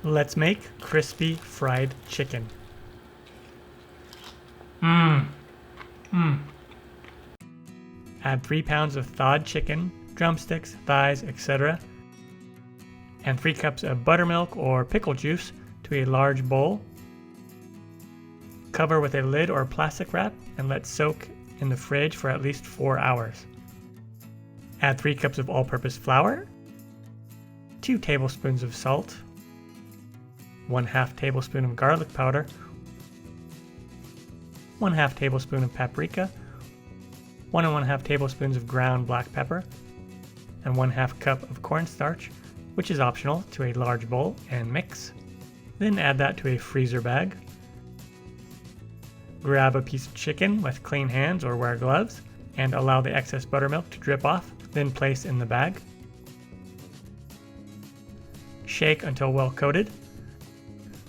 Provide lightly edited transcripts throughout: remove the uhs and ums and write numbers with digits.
Let's make crispy fried chicken. Add 3 pounds of thawed chicken, drumsticks, thighs, etc., and 3 cups of buttermilk or pickle juice to a large bowl. Cover with a lid or plastic wrap and let soak in the fridge for at least 4 hours. Add 3 cups of all-purpose flour, 2 tablespoons of salt, 1/2 tablespoon of garlic powder, 1/2 tablespoon of paprika, 1 1/2 tablespoons of ground black pepper, and 1/2 cup of cornstarch, which is optional, to a large bowl and mix. Then add that to a freezer bag. Grab a piece of chicken with clean hands or wear gloves and allow the excess buttermilk to drip off, then place in the bag. Shake until well coated.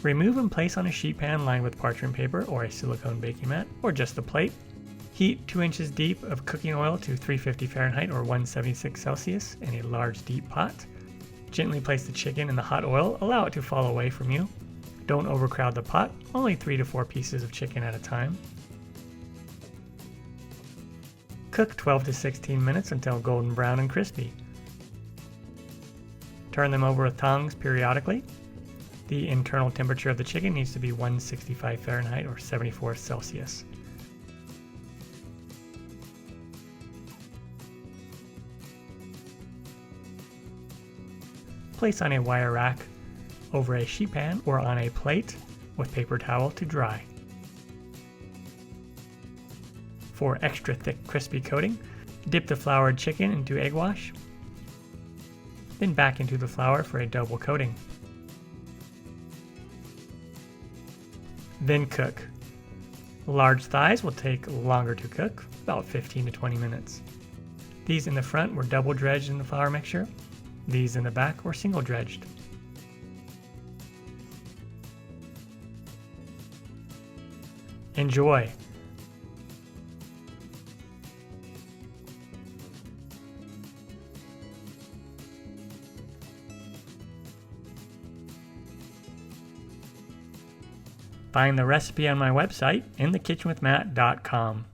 Remove and place on a sheet pan lined with parchment paper or a silicone baking mat or just a plate. Heat 2 inches deep of cooking oil to 350 Fahrenheit or 176 Celsius in a large deep pot. Gently place the chicken in the hot oil, allow it to fall away from you. Don't overcrowd the pot, only 3 to 4 pieces of chicken at a time. Cook 12 to 16 minutes until golden brown and crispy. Turn them over with tongs periodically. The internal temperature of the chicken needs to be 165 Fahrenheit or 74 Celsius. Place on a wire rack over a sheet pan or on a plate with paper towel to dry. For extra thick crispy coating, dip the floured chicken into egg wash, then back into the flour for a double coating. Then cook. Large thighs will take longer to cook, about 15 to 20 minutes. These in the front were double dredged in the flour mixture. These in the back were single dredged. Enjoy! Find the recipe on my website, inthekitchenwithmatt.com.